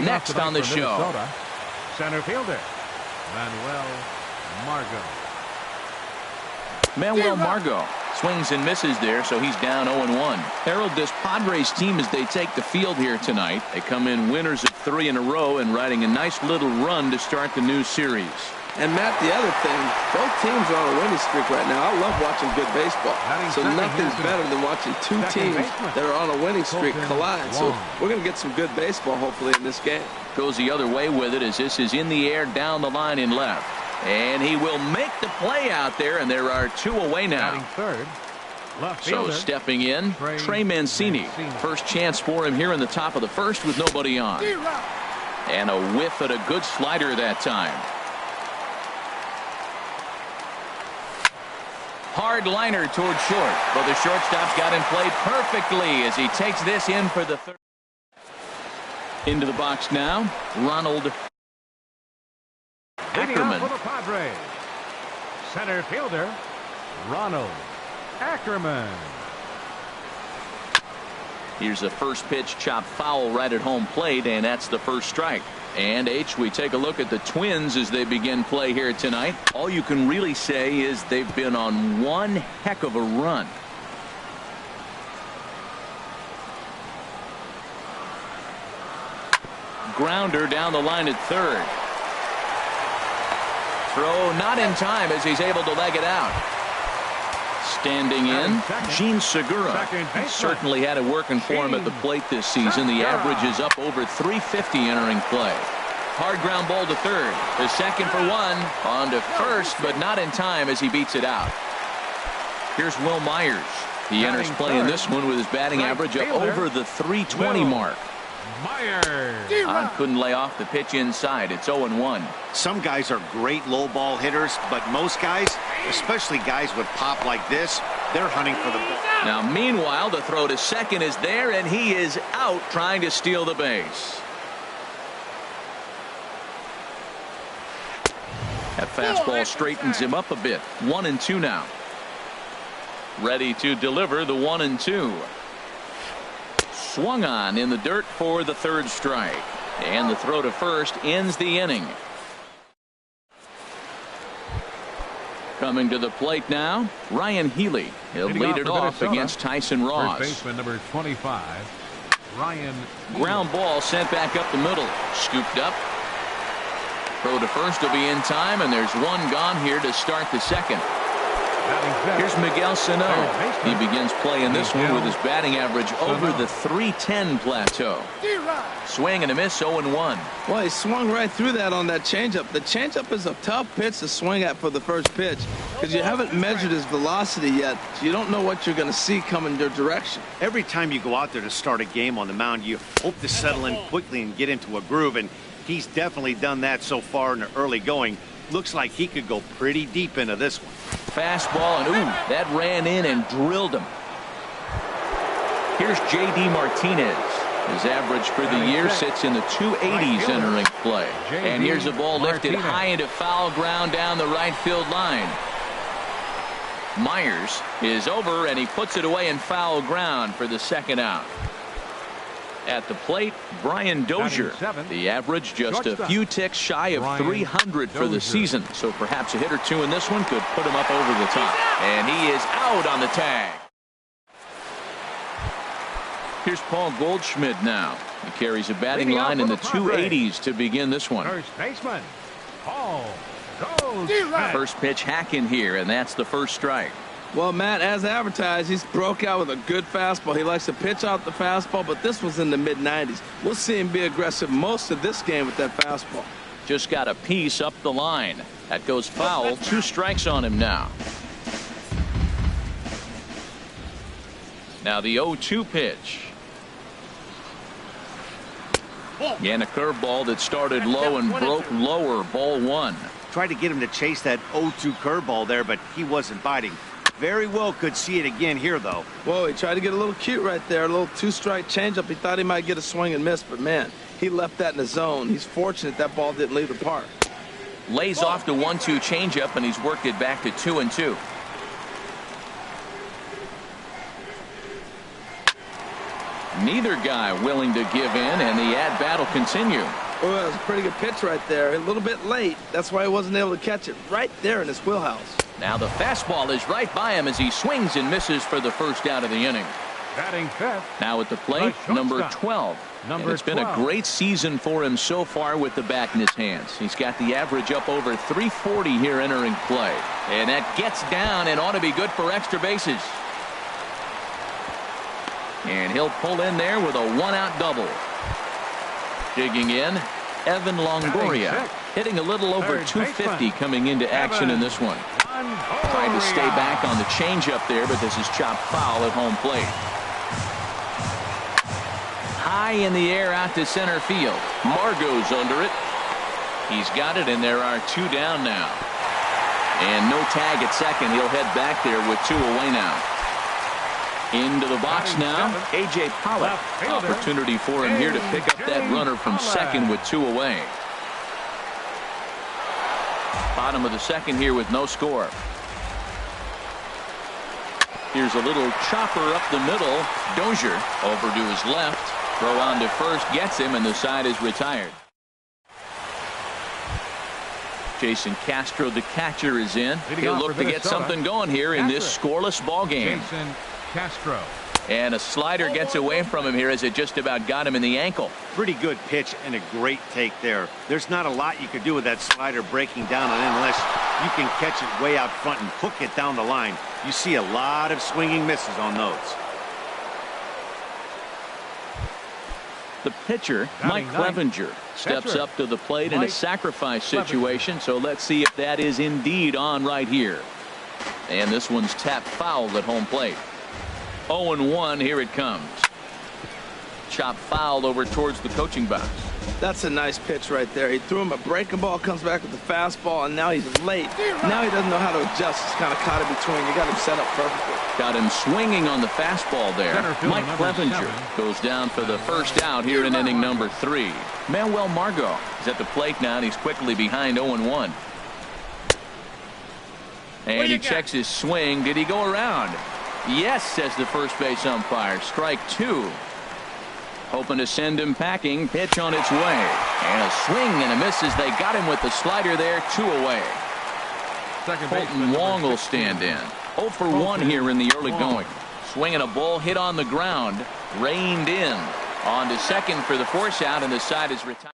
Next on the show, center fielder Manuel Margot. Manuel Margot swings and misses there, so he's down 0-1. Harold, this Padres team, as they take the field here tonight, they come in winners of 3 in a row and riding a nice little run to start the new series. And Matt, the other thing, both teams are on a winning streak right now. I love watching good baseball. So nothing's better than watching two teams that are on a winning streak collide. So we're going to get some good baseball, hopefully, in this game. Goes the other way with it as this is in the air down the line in left. And he will make the play out there, and there are 2 away now. So stepping in, Trey Mancini. First chance for him here in the top of the first with nobody on. And a whiff at a good slider that time. Hard liner toward short, but the shortstop's got him played perfectly as he takes this in for the third. Into the box now, Ronald Ackerman. For the Padres, center fielder Ronald Ackerman. Here's the first pitch, chopped foul right at home plate, and that's the first strike. And we take a look at the Twins as they begin play here tonight. All you can really say is they've been on one heck of a run. Grounder down the line at third. Throw not in time as he's able to leg it out. Standing in, Gene Segura. He certainly had it working for him at the plate this season. The average is up over 350 entering play. Hard ground ball to third. The second for 1. On to first, but not in time as he beats it out. Here's Will Myers. He enters play in this one with his batting average up over the 320 mark. Couldn't lay off the pitch inside. It's 0-1. Some guys are great low ball hitters, but most guys, especially guys with pop like this, they're hunting for the ball. Now meanwhile, the throw to second is there, and he is out trying to steal the base. That fastball straightens him up a bit. 1-2 now. Ready to deliver the 1-2. Swung on in the dirt for the third strike. And the throw to first ends the inning. Coming to the plate now, Ryan Healy. He'll lead it off against Tyson Ross. First baseman number 25, Ryan. Ground ball sent back up the middle. Scooped up. Throw to first will be in time, and there's one gone here to start the second. Here's Miguel Sano. He begins playing this one with his batting average over the 310 plateau. Swing and a miss, 0-1. Well, he swung right through that on that changeup. The changeup is a tough pitch to swing at for the first pitch because you haven't measured his velocity yet, so you don't know what you're going to see coming your direction. Every time you go out there to start a game on the mound, you hope to settle in quickly and get into a groove, and he's definitely done that so far in the early going. Looks like he could go pretty deep into this one. Fastball, and that ran in and drilled him. Here's J.D. Martinez. His average for the year sits in the 280s entering play. And here's a ball lifted high into foul ground down the right field line. Myers is over, and he puts it away in foul ground for the second out. At the plate, Brian Dozier. The average just a few ticks shy of 300 for the season. So perhaps a hit or two in this one could put him up over the top. And he is out on the tag. Here's Paul Goldschmidt now. He carries a batting line in the 280s to begin this one. First baseman, Paul Goldschmidt. First pitch hack in here, and that's the first strike. Well, Matt, as advertised, he's broke out with a good fastball. He likes to pitch out the fastball, but this was in the mid-90s. We'll see him be aggressive most of this game with that fastball. Just got a piece up the line. That goes foul. 2 strikes on him now. Now the 0-2 pitch. And a curveball that started low and broke lower. Ball 1. Tried to get him to chase that 0-2 curveball there, but he wasn't biting. Very well could see it again here, though. Whoa, he tried to get a little cute right there. A little 2-strike changeup. He thought he might get a swing and miss, but, man, he left that in the zone. He's fortunate that ball didn't leave the park. Lays off the 1-2 changeup, and he's worked it back to 2-2. Neither guy willing to give in, and the at-bat will continue. Well, that was a pretty good pitch right there. A little bit late. That's why he wasn't able to catch it right there in his wheelhouse. Now the fastball is right by him as he swings and misses for the first out of the inning. Batting fifth. Now at the plate, number 12. And it's been a great season for him so far with the bat in his hands. He's got the average up over 340 here entering play. And that gets down and ought to be good for extra bases. And he'll pull in there with a one-out double. Digging in, Evan Longoria, hitting a little over 250 coming into action in this one. Tried to stay back on the changeup there, but this is chopped foul at home plate. High in the air out to center field. Margot's under it. He's got it, and there are two down now. And no tag at second. He'll head back there with two away now. Into the box now, A.J. Pollock. Opportunity for him here to pick up that runner from second with two away. Bottom of the second here with no score. Here's a little chopper up the middle. Dozier over to his left. Throw on to first gets him, and the side is retired. Jason Castro, the catcher, is in. He'll look to get something going here in this scoreless ball game. Castro. And a slider gets away from him here as it just about got him in the ankle. Pretty good pitch and a great take there. There's not a lot you could do with that slider breaking down on it unless you can catch it way out front and hook it down the line. You see a lot of swinging misses on those. The pitcher, Mike Clevenger, steps up to the plate in a sacrifice situation, so let's see if that is indeed on right here. And this one's tapped foul at home plate. 0-1, here it comes. Chop foul over towards the coaching box. That's a nice pitch right there. He threw him a breaking ball, comes back with the fastball, and now he's late. Now he doesn't know how to adjust. He's kind of caught in between. You got him set up perfectly. Got him swinging on the fastball there. Mike Clevenger goes down for the first out here in inning number 3. Manuel Margot is at the plate now, and he's quickly behind 0-1. And he checks his swing. Did he go around? Yes, says the first base umpire. Strike 2. Hoping to send him packing. Pitch on its way. And a swing and a miss as they got him with the slider there. 2 away. Colton Wong will stand in. 0 for 1 here in the early going. Swinging a ball hit on the ground. Reined in. On to second for the force out, and the side is retired.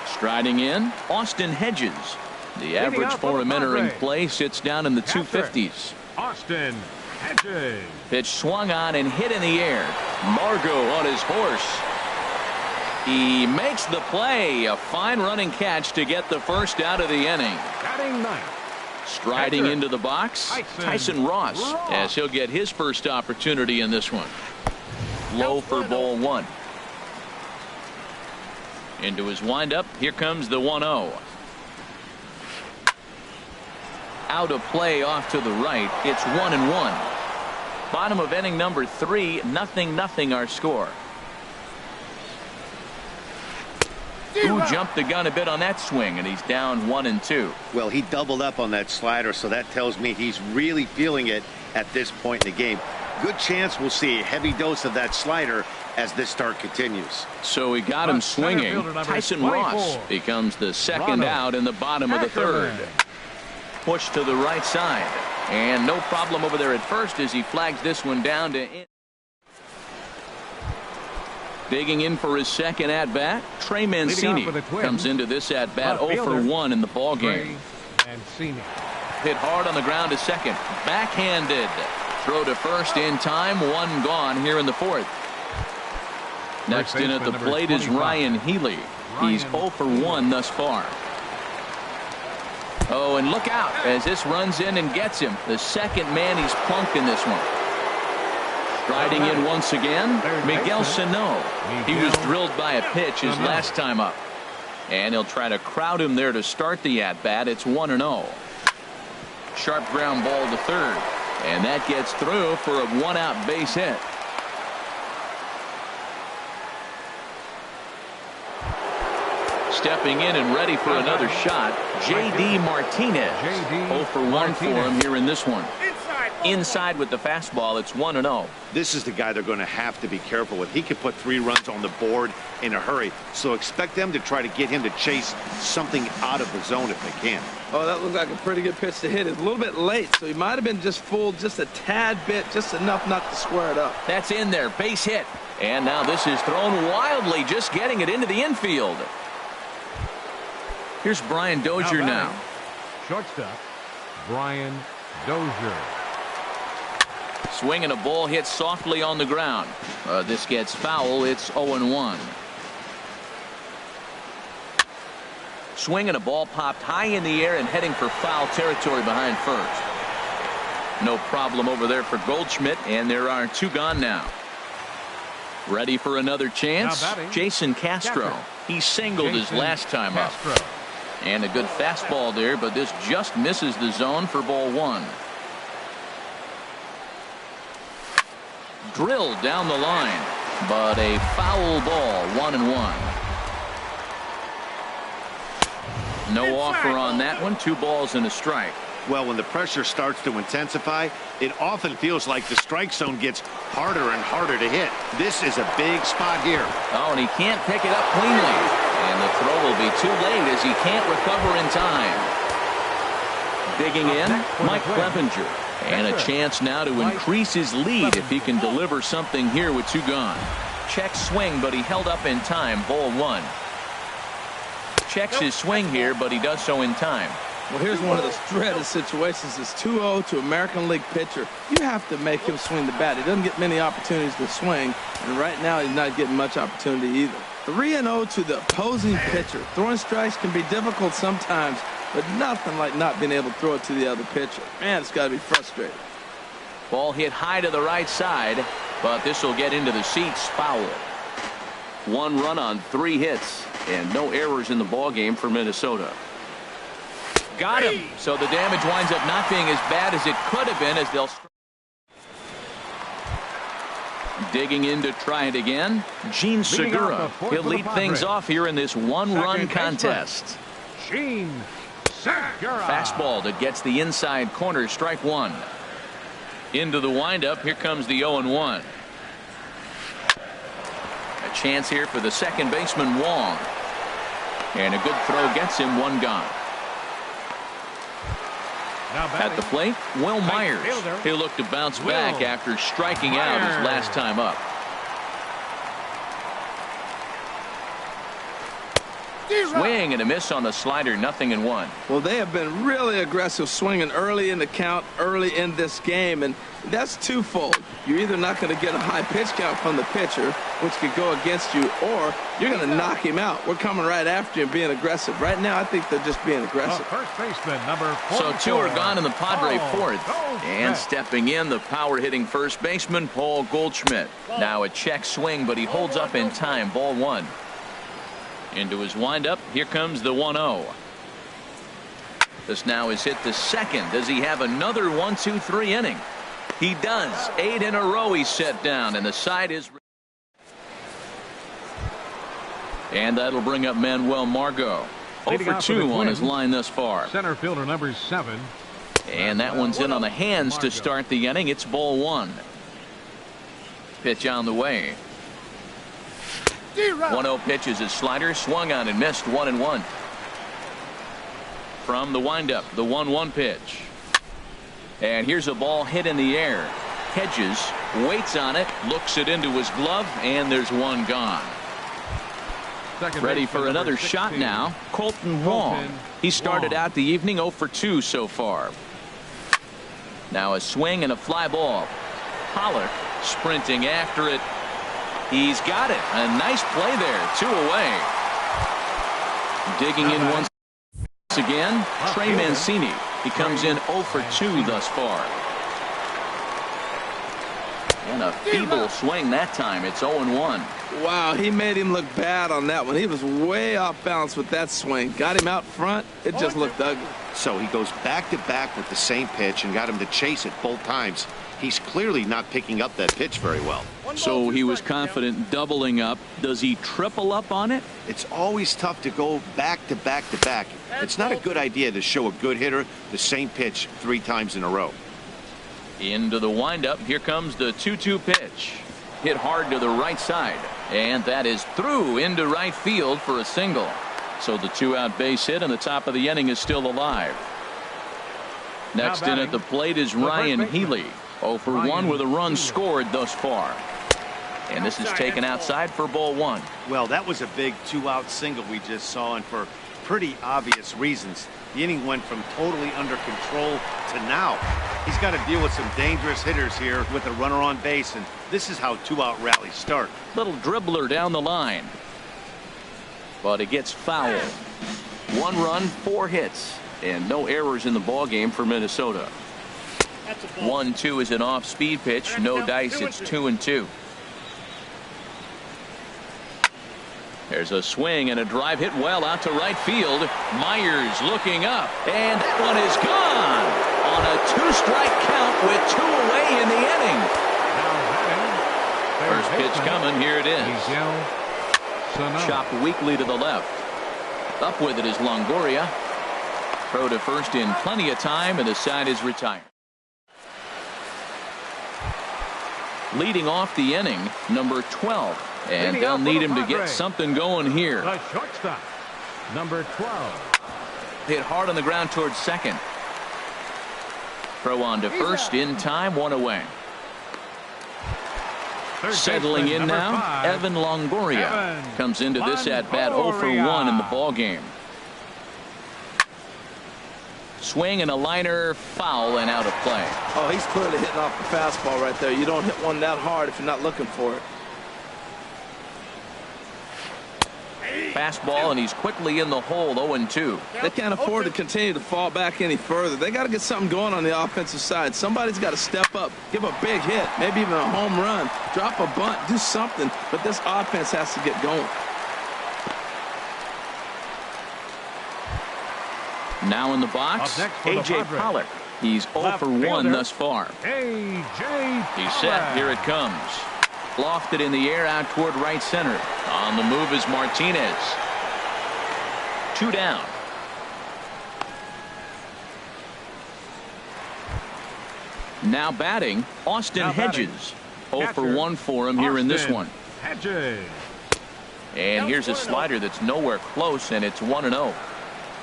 Striding in, Austin Hedges. The average for him entering play sits down in the 250s. Austin Hedges. Pitch swung on and hit in the air. Margot on his horse. He makes the play. A fine running catch to get the first out of the inning. Batting ninth. Striding into the box, Tyson Ross, as he'll get his first opportunity in this one. Low for ball 1. Into his windup. Here comes the 1-0. Out of play off to the right. It's 1-1. Bottom of inning number 3. 0-0 our score. Who jumped the gun a bit on that swing, and he's down 1-2. Well, he doubled up on that slider, so that tells me he's really feeling it at this point in the game. Good chance we'll see a heavy dose of that slider as this start continues. So he got him swinging. Tyson Ross becomes the second out in the bottom of the 3rd. Push to the right side, and no problem over there at first as he flags this one down to in. Digging in for his second at bat, Trey Mancini comes into this at bat 0 for 1 in the ball game. Hit hard on the ground to second, backhanded. Throw to first in time. 1 gone here in the 4th. Next in at the plate is Ryan Healy. He's 0 for 1 thus far. Oh, and look out as this runs in and gets him. The second man he's plunked in this one. Striding in once again, Miguel Sano. He was drilled by a pitch his last time up. And he'll try to crowd him there to start the at-bat. It's 1-0. Sharp ground ball to third. And that gets through for a 1-out base hit. Stepping in and ready for another shot, J.D. Martinez. 0 for 1 for him here in this one. Inside with the fastball, it's 1-0. This is the guy they're going to have to be careful with. He could put 3 runs on the board in a hurry, so expect them to try to get him to chase something out of the zone if they can. Oh, that looked like a pretty good pitch to hit. It's a little bit late, so he might have been just fooled just a tad bit, just enough not to square it up. That's in there, base hit. And now this is thrown wildly, just getting it into the infield. Here's Brian Dozier now. Shortstop, Brian Dozier. Swing and a ball hit softly on the ground. This gets foul. It's 0-1. Swing and a ball popped high in the air and heading for foul territory behind first. No problem over there for Goldschmidt, and there are 2 gone now. Ready for another chance? Jason Castro. He singled his last time up. And a good fastball there, but this just misses the zone for ball 1. Drilled down the line, but a foul ball, 1-1. No offer on that one. 2 balls and a strike. Well, when the pressure starts to intensify, it often feels like the strike zone gets harder and harder to hit. This is a big spot here. Oh, and he can't pick it up cleanly. And the throw will be too late as he can't recover in time. Digging in, Mike Clevenger. And a chance now to increase his lead if he can deliver something here with 2 gone. Check swing, but he held up in time. Ball 1. Checks his swing here, but he does so in time. Well, here's one of those dreaded situations. It's 2-0 to American League pitcher. You have to make him swing the bat. He doesn't get many opportunities to swing, and right now he's not getting much opportunity either. 3-0 to the opposing pitcher. Throwing strikes can be difficult sometimes, but nothing like not being able to throw it to the other pitcher. Man, it's got to be frustrating. Ball hit high to the right side, but this will get into the seats. Foul. 1 run on 3 hits, and no errors in the ball game for Minnesota. Got him. So the damage winds up not being as bad as it could have been, as they'll digging in to try it again. Gene Segura. He'll lead things off here in this 1-run contest. Gene Segura. Fastball that gets the inside corner. Strike 1. Into the windup. Here comes the 0-1. A chance here for the second baseman, Wong. And a good throw gets him 1 gone. At the plate, Will Myers. He'll look to bounce back after striking out his last time up. Swing and a miss on the slider. 0-1. Well, they have been really aggressive swinging early in the count, early in this game, and that's twofold. You're either not going to get a high pitch count from the pitcher, which could go against you, or you're going to knock him out. We're coming right after him, being aggressive. Right now, I think they're just being aggressive. First baseman, number 44. So 2 are gone in the Padre 4th. And stepping in, the power-hitting first baseman, Paul Goldschmidt. Now a check swing, but he holds up in time. Ball 1. Into his windup. Here comes the 1-0. This now is hit the second. Does he have another 1-2-3 inning? He does. 8 in a row he's set down, and the side is. And that'll bring up Manuel Margot. 0 for 2 on his line thus far. Center fielder number 7. And that one's in on the hands to start the inning. It's ball 1. Pitch on the way. 1-0 pitch is his slider, swung on and missed. 1-1. From the windup, the 1-1 pitch. And here's a ball hit in the air. Hedges waits on it, looks it into his glove, and there's 1 gone. Ready for another shot now. Colton Wong. He started out the evening 0 for 2 so far. Now a swing and a fly ball. Pollock sprinting after it. He's got it. A nice play there. 2 away. Digging in once again, Trey Mancini. He comes in 0 for 2 thus far. And a feeble swing that time. It's 0-1. Wow, he made him look bad on that one. He was way off balance with that swing. Got him out front. It just looked ugly. So he goes back to back with the same pitch and got him to chase it both times. He's clearly not picking up that pitch very well. So he was confident doubling up. Does he triple up on it? It's always tough to go back to back to back. It's not a good idea to show a good hitter the same pitch 3 times in a row. Into the windup. Here comes the 2-2 pitch. Hit hard to the right side. And that is through into right field for a single. So the 2-out base hit and the top of the inning is still alive. Next in at the plate is Ryan Healy. 0 for 1 with a run scored thus far. And this is taken outside for ball 1. Well, that was a big 2-out single we just saw, and for pretty obvious reasons. The inning went from totally under control to now. He's got to deal with some dangerous hitters here with a runner on base, and this is how 2-out rallies start. Little dribbler down the line. But it gets foul. 1 run, 4 hits, and no errors in the ball game for Minnesota. 1-2 is an off-speed pitch. No dice. It's 2-2. There's a swing and a drive hit well out to right field. Myers looking up, and that one is gone on a 2-strike count with 2 away in the inning. First pitch coming. Here it is. Chopped weakly to the left. Up with it is Longoria. Throw to first in plenty of time, and the side is retired. Leading off the inning, number 12. And they'll need him to get something going here. The shortstop, number 12. Hit hard on the ground towards second. Throw on to first in time, 1 away. Settling in now, 5, Evan Longoria comes into this at bat 0 for 1 in the ball game. Swing and a liner, foul and out of play. Oh, he's clearly hitting off the fastball right there. You don't hit one that hard if you're not looking for it. Fastball, and he's quickly in the hole. 0-2. They can't afford to continue to fall back any further. They got to get something going on the offensive side. Somebody's got to step up, give a big hit, maybe even a home run, drop a bunt, do something. But this offense has to get going. Now in the box, A.J. Pollock. He's 0 for 1 thus far. He's set. Here it comes. Lofted in the air out toward right center. On the move is Martinez. 2 down. Now batting, Austin Hedges. 0 for 1 for him here in this one. And here's a slider that's nowhere close, and it's 1-0.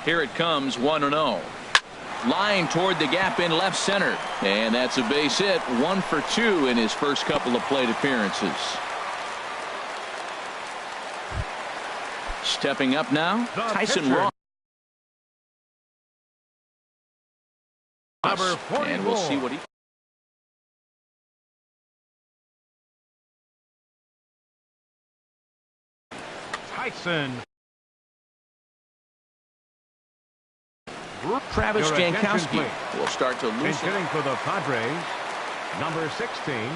Here it comes, 1-0. Line toward the gap in left center. And that's a base hit. 1 for 2 in his first couple of plate appearances. Stepping up now, Tyson Ross. And we'll see what he... Tyson. Travis Jankowski will start to loosen. Hitting for the Padres, number 16,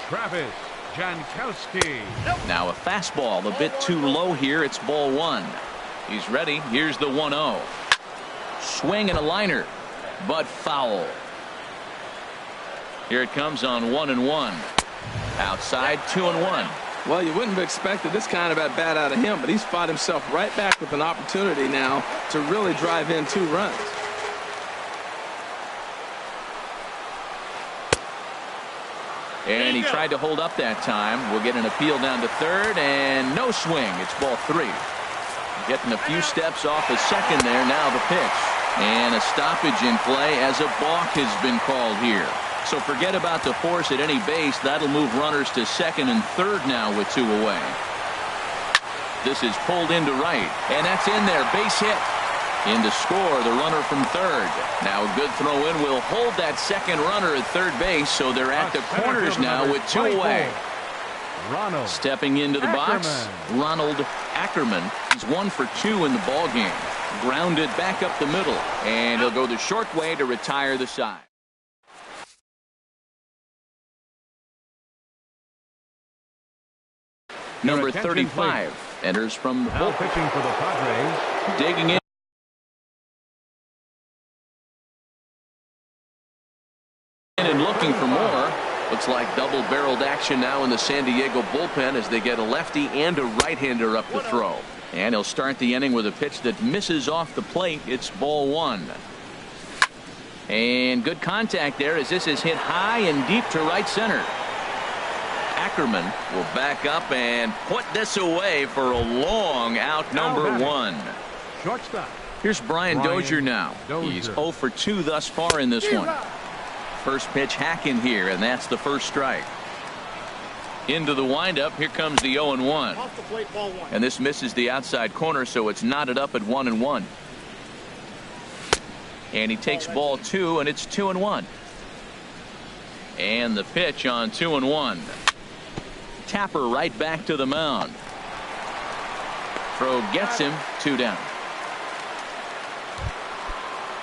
Travis Jankowski. Now a fastball a bit too low here. It's ball 1. He's ready. Here's the 1-0. Swing and a liner, but foul. Here it comes on 1-1. Outside, 2-1. Well, you wouldn't have expected this kind of at bat out of him, but he's fought himself right back with an opportunity now to really drive in 2 runs. And he tried to hold up that time. We'll get an appeal down to third, and no swing. It's ball 3. Getting a few steps off a second there. Now the pitch. And a stoppage in play as a balk has been called here. So forget about the force at any base. That'll move runners to second and third now with 2 away. This is pulled into right, and that's in there. Base hit. In to score the runner from third. Now a good throw in will hold that second runner at third base, so they're at the corners now with 2 away. Stepping into the box, Ronald Ackerman. He's 1 for 2 in the ball game. Grounded back up the middle, and he'll go the short way to retire the side. Number 35 enters from the bullpen. Pitching for the Padres. Digging in. And looking for more. Looks like double-barreled action now in the San Diego bullpen as they get a lefty and a right-hander up the throw. And he'll start the inning with a pitch that misses off the plate. It's ball 1. And good contact there as this is hit high and deep to right center. Ackerman will back up and put this away for a long out, number one. Shortstop. Here's Brian Dozier now. He's 0 for 2 thus far in this one. First pitch hacking here, and that's the first strike. Into the windup. Here comes the 0-1. And this misses the outside corner, so it's knotted up at 1-1. And he takes ball 2, and it's 2-1. And the pitch on 2-1. Tapper right back to the mound. Throw gets him, 2 down.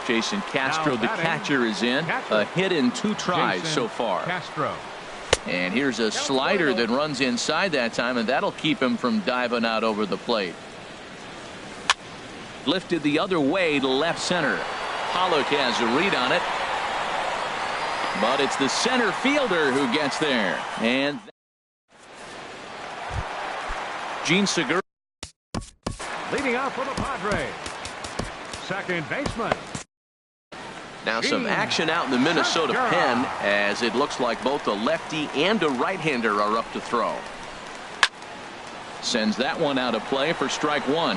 Jason Castro, the catcher, is in. A hit in 2 tries so far. Castro. And here's a slider that runs inside that time, and that'll keep him from diving out over the plate. Lifted the other way to left center. Pollock has a read on it. But it's the center fielder who gets there. And Gene Segura Leading off for the Padres. Second baseman. now some action out in the Minnesota pen as it looks like both a lefty and a right-hander are up to throw. Sends that one out of play for strike 1.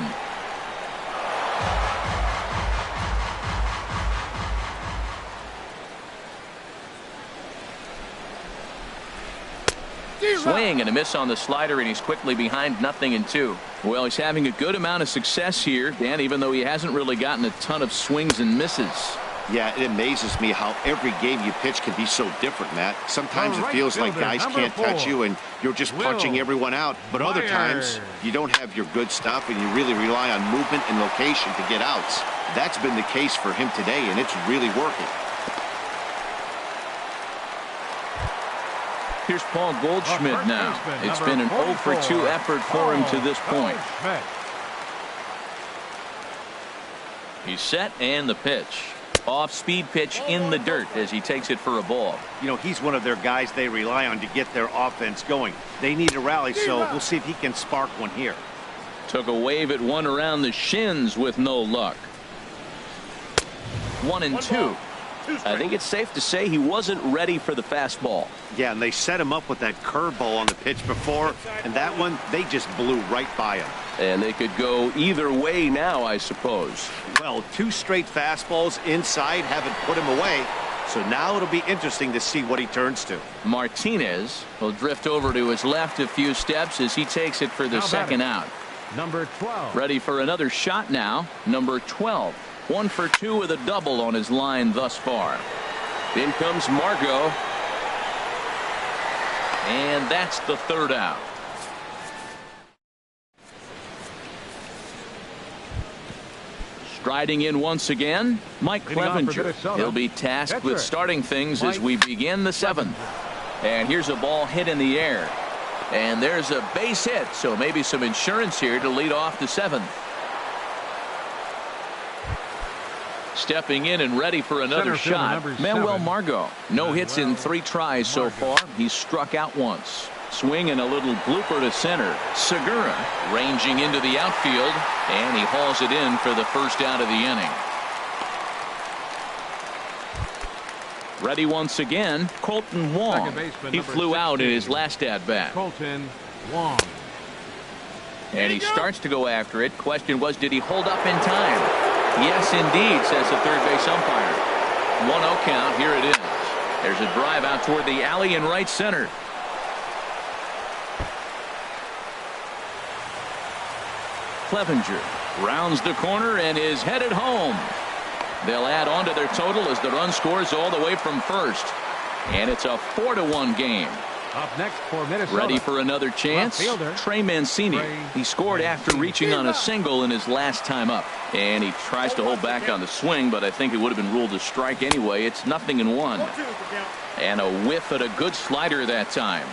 Swing and a miss on the slider, and he's quickly behind 0-2. Well, he's having a good amount of success here, Dan, even though he hasn't really gotten a ton of swings and misses. Yeah, it amazes me how every game you pitch can be so different, Matt. Sometimes it feels like guys can't touch you and you're just punching everyone out. But other times you don't have your good stuff and you really rely on movement and location to get outs. That's been the case for him today, and it's really working. Here's Paul Goldschmidt now. It's been an 0 for 2 effort for him to this point. He's set, and the pitch. Off-speed pitch in the dirt as he takes it for a ball. You know, he's one of their guys they rely on to get their offense going. They need a rally, so we'll see if he can spark one here. Took a wave at one around the shins with no luck. 1-2. I think it's safe to say he wasn't ready for the fastball. Yeah, and they set him up with that curveball on the pitch before, and that one, they just blew right by him. And they could go either way now, I suppose. Well, 2 straight fastballs inside haven't put him away, so now it'll be interesting to see what he turns to. Martinez will drift over to his left a few steps as he takes it for the second out. Number 12. Ready for another shot now. Number 12. 1 for 2 with a double on his line thus far. In comes Margot. And that's the third out. Striding in once again, Mike Clevenger. He'll be tasked with starting things as we begin the 7th. And here's a ball hit in the air. And there's a base hit, so maybe some insurance here to lead off the 7th. Stepping in and ready for another shot, Manuel Margot. No hits in 3 tries so far. He's struck out once. Swing and a little blooper to center. Segura ranging into the outfield, and he hauls it in for the first out of the inning. Ready once again, Colton Wong. He flew out in his last at-bat. Colton Wong. And he starts to go after it. Question was, did he hold up in time? Yes, indeed, says the third base umpire. 1-0 count. Here it is. There's a drive out toward the alley in right center. Clevenger rounds the corner and is headed home. They'll add on to their total as the run scores all the way from first. And it's a 4-1 game. Up next for Minnesota. Ready for another chance? Trey Mancini. He scored after reaching on a single in his last time up. And he tries to hold back on the swing, but I think it would have been ruled a strike anyway. It's 0-1. And a whiff at a good slider that time.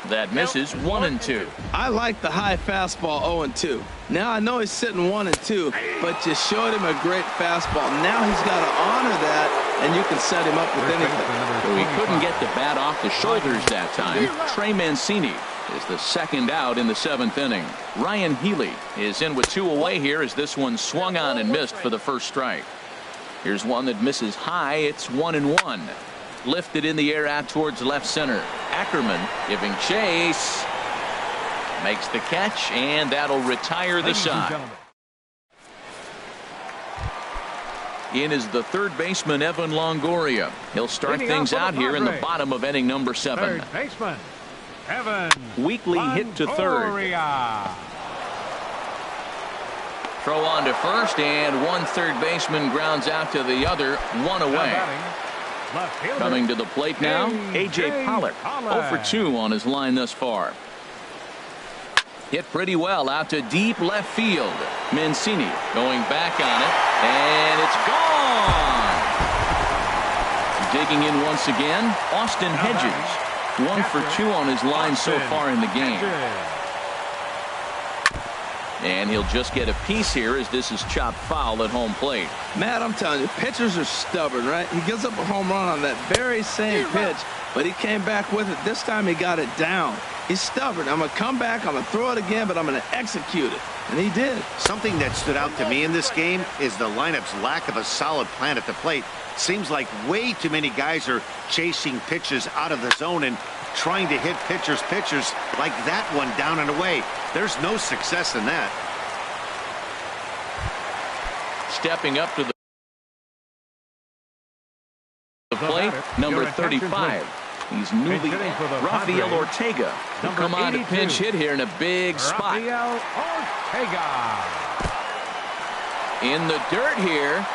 That misses. 1-2. I like the high fastball 0-2. Now I know he's sitting 1-2, but you showed him a great fastball. Now he's got to honor that, and you can set him up with anything. So he couldn't get the bat off the shoulders that time. Trey Mancini is the second out in the 7th inning. Ryan Healy is in with 2 away here as this one swung on and missed for the first strike. Here's one that misses high. It's 1-1. Lifted in the air out towards left center. Ackerman giving chase. Makes the catch, and that'll retire the side. In is the third baseman, Evan Longoria. He'll start things out here in the bottom of inning number 7. Third baseman, Evan Weekly hit to third. Throw on to first, and one third baseman grounds out to the other, one away. Coming to the plate now, A.J. Pollock, 0 for 2 on his line thus far. Hit pretty well out to deep left field. Mancini going back on it, and it's gone. Digging in once again, Austin Hedges, 1 for 2 on his line so far in the game. And he'll just get a piece here as this is chopped foul at home plate. Matt, I'm telling you, pitchers are stubborn, right? He gives up a home run on that very same pitch, but he came back with it. This time he got it down. He's stubborn. I'm going to come back, I'm going to throw it again, but I'm going to execute it. And he did. Something that stood out to me in this game is the lineup's lack of a solid plan at the plate. Seems like way too many guys are chasing pitches out of the zone and trying to hit pitchers like that one down and away. There's no success in that. Stepping up to the plate, number 35. He's newly Rafael Ortega. He'll come on to pinch hit here in a big spot. Ortega. In the dirt here.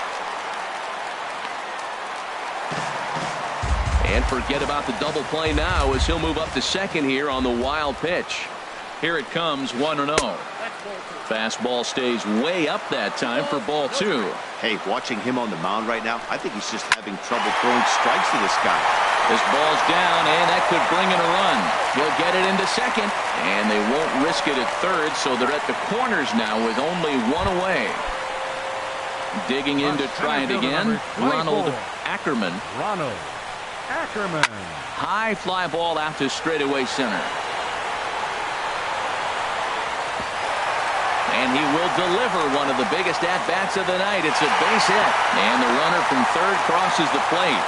And forget about the double play now as he'll move up to second here on the wild pitch. Here it comes, 1-0. Fastball stays way up that time for ball 2. Hey, watching him on the mound right now, I think he's just having trouble throwing strikes to this guy. This ball's down, and that could bring in a run. He'll get it into second, and they won't risk it at third, so they're at the corners now with only 1 away. Digging in to try it again, Ronald Ackerman. High fly ball out to straightaway center. And he will deliver one of the biggest at-bats of the night. It's a base hit. And the runner from third crosses the plate.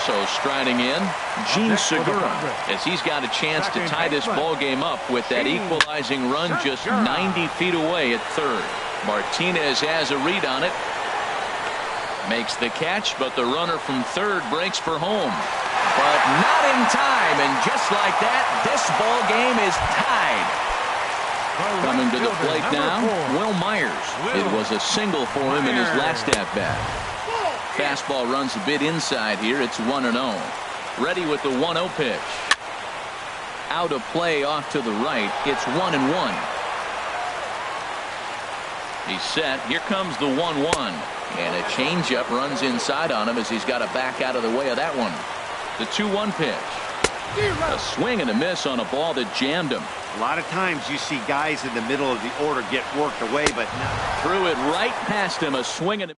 So striding in, Gene Segura, as he's got a chance to tie this ball game up with that equalizing run just 90 feet away at third. Martinez has a read on it. Makes the catch, but the runner from third breaks for home. But not in time, and just like that, this ball game is tied. Coming to the plate now, Will Myers. It was a single for him in his last at-bat. Fastball runs a bit inside here. It's 1-0. Ready with the 1-0 pitch. Out of play off to the right. It's 1-1. He's set. Here comes the 1-1. And a changeup runs inside on him as he's got to back out of the way of that one. The 2-1 pitch. A swing and a miss on a ball that jammed him. A lot of times you see guys in the middle of the order get worked away, but threw it right past him. A swing and a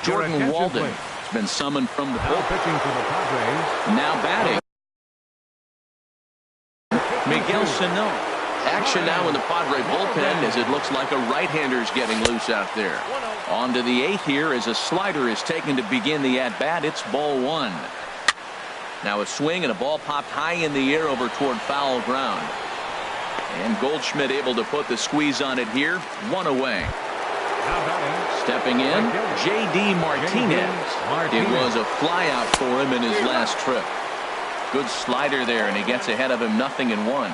Jordan Walden has been summoned from the bullpen. Now batting, Miguel Sano. Action now in the Padre bullpen as it looks like a right-hander's getting loose out there. On to the 8th here as a slider is taken to begin the at-bat. It's ball 1. Now a swing and a ball popped high in the air over toward foul ground. And Goldschmidt able to put the squeeze on it here. 1 away. Stepping in, J.D. Martinez. It was a flyout for him in his last trip. Good slider there, and he gets ahead of him 0-1.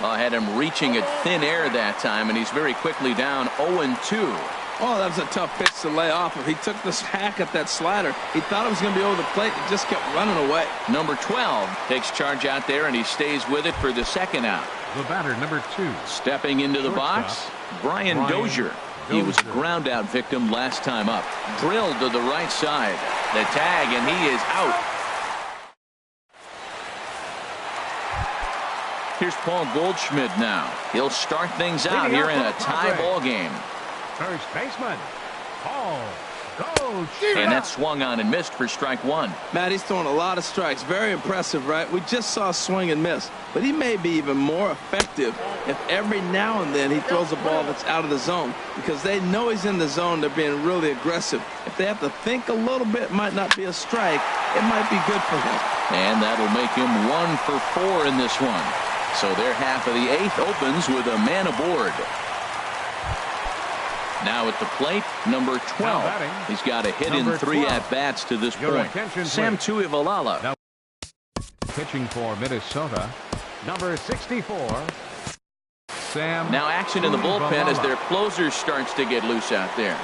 Had him reaching at thin air that time, and he's very quickly down 0-2. Oh, that was a tough pitch to lay off. If he took this hack at that slider, he thought it was going to be over the plate. He just kept running away. Number 12 takes charge out there, and he stays with it for the second out. The batter, number 2. Stepping into the box, Brian Dozier. He was a ground out victim last time up. Drilled to the right side. The tag, and he is out. Here's Paul Goldschmidt now. He'll start things out here in a tie ball game. First baseman, Paul Goldschmidt. And that swung on and missed for strike one. Matt, he's throwing a lot of strikes. Very impressive, right? We just saw a swing and miss. But he may be even more effective if every now and then he throws a ball that's out of the zone, because they know he's in the zone. They're being really aggressive. If they have to think a little bit, it might not be a strike. It might be good for him. And that'll make him 1 for 4 in this one. So their half of the 8th opens with a man aboard. Now at the plate, number 12. He's got a hit in 3 at-bats to this point. Sam Tuivalala. Now pitching for Minnesota, number 64. Sam. Now action in the bullpen as their closer starts to get loose out there.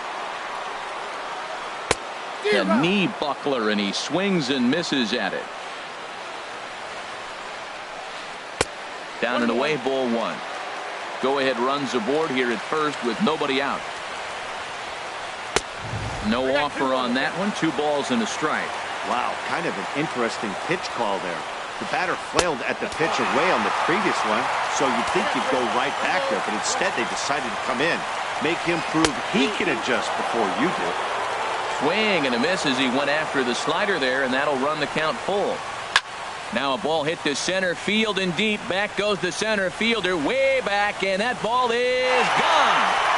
A knee buckler, and he swings and misses at it. Down and away, ball 1. Go-ahead runs aboard here at first with nobody out. No offer on that one. 2 balls and a strike. Wow, kind of an interesting pitch call there. The batter flailed at the pitch away on the previous one, so you'd think he'd go right back there, but instead they decided to come in, make him prove he can adjust before you do. Swing and a miss as he went after the slider there, and that'll run the count full. Now a ball hit to center field and deep. Back goes the center fielder way back, and that ball is gone.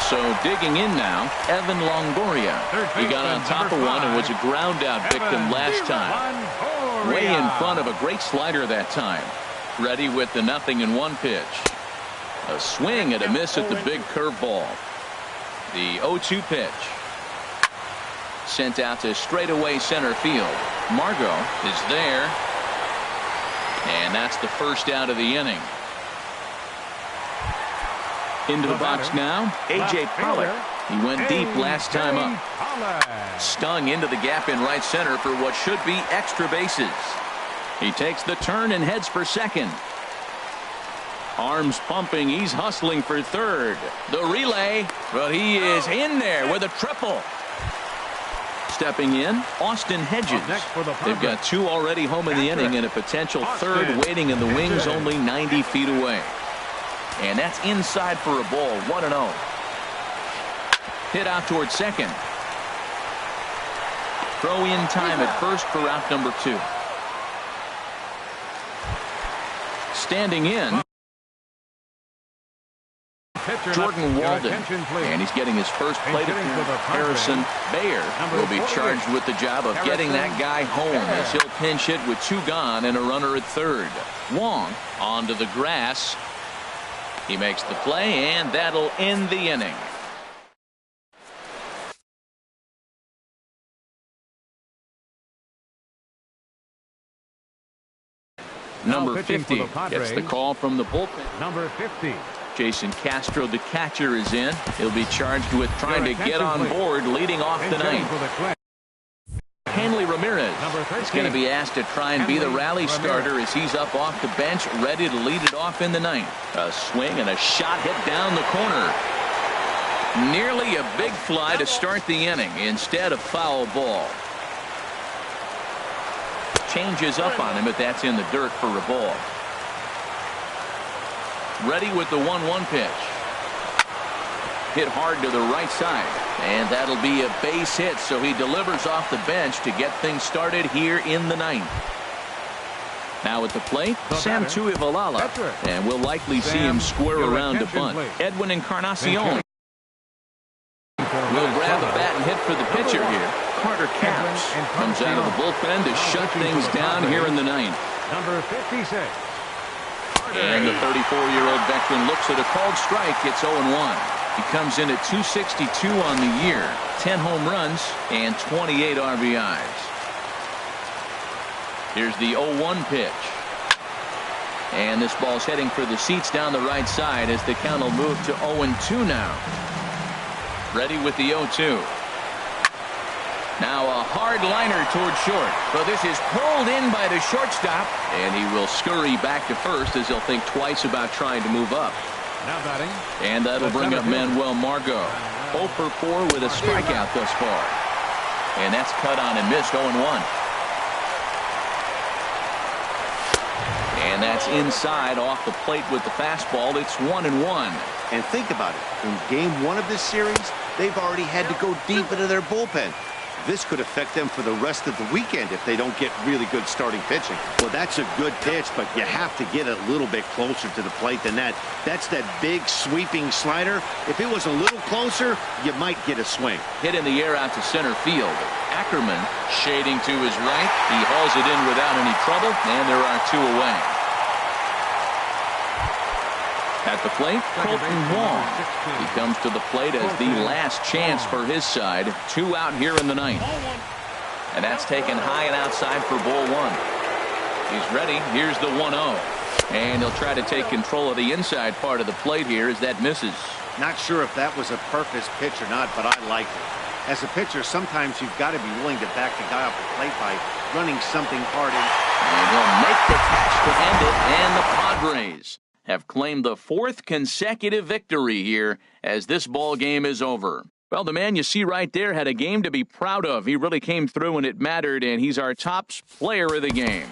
So digging in now, Evan Longoria. He got on top of one and was a ground out victim last time. Way in front of a great slider that time. Ready with the 0-1 pitch. A swing and a miss at the big curveball. The 0-2 pitch. Sent out to straightaway center field. Margot is there. And that's the first out of the inning. Into the box now, A.J. Pollock. He went deep last time up. Stung into the gap in right center for what should be extra bases. He takes the turn and heads for second. Arms pumping. He's hustling for third. The relay, but he is in there with a triple. Stepping in, Austin Hedges. They've got 2 already home in the inning and a potential third waiting in the wings only 90 feet away. And that's inside for a ball, 1-0. Hit out towards second. Throw in time at first for out number 2. Standing in, Jordan Walden, and he's getting his first plate appearance. Harrison Bayer will be charged with the job of getting that guy home as he'll pinch hit with 2 gone and a runner at third. Wong onto the grass. He makes the play, and that'll end the inning. Number 50 gets the call from the bullpen. Number 50. Jason Castro, the catcher, is in. He'll be charged with trying to get on board leading off the ninth. Hanley Ramirez is going to be asked to try and be the rally starter as he's up off the bench, ready to lead it off in the ninth. A swing and a shot hit down the corner. Nearly a big fly to start the inning instead of foul ball. Changes up on him, but that's in the dirt for a ball. Ready with the 1-1 pitch. Hit hard to the right side, and that'll be a base hit, so he delivers off the bench to get things started here in the ninth. Now at the plate, Sam Tuivalala, and we'll likely see him square around to bunt. Edwin Encarnacion will grab a bat and hit for the pitcher here. Carter Capps comes out of the bullpen to shut things down here in the ninth. Number 56. And the 34-year-old veteran looks at a called strike. It's 0-1. He comes in at 262 on the year, 10 home runs and 28 RBIs. Here's the 0-1 pitch. And this ball's heading for the seats down the right side as the count will move to 0-2 now. Ready with the 0-2. Now a hard liner toward short. But this is pulled in by the shortstop, and he will scurry back to first as he'll think twice about trying to move up. Now batting. And that'll bring up Manuel Margot. 0 for 4 with a strikeout thus far. And that's cut on and missed, 0-1. And that's inside off the plate with the fastball. It's 1-1. And think about it. In game 1 of this series, they've already had to go deep into their bullpen. This could affect them for the rest of the weekend if they don't get really good starting pitching. Well, that's a good pitch, but you have to get a little bit closer to the plate than that. That's that big sweeping slider. If it was a little closer, you might get a swing. Hit in the air out to center field. Ackerman shading to his right. He hauls it in without any trouble, and there are 2 away. At the plate, Colton Wong. He comes to the plate as the last chance for his side. 2 out here in the 9th. And that's taken high and outside for ball 1. He's ready. Here's the 1-0. And he'll try to take control of the inside part of the plate here as that misses. Not sure if that was a purpose pitch or not, but I like it. As a pitcher, sometimes you've got to be willing to back the guy off the plate by running something hard in. And he'll make the catch to end it, and the Padres have claimed the 4th consecutive victory here as this ball game is over. Well, the man you see right there had a game to be proud of. He really came through when it mattered, and he's our top player of the game.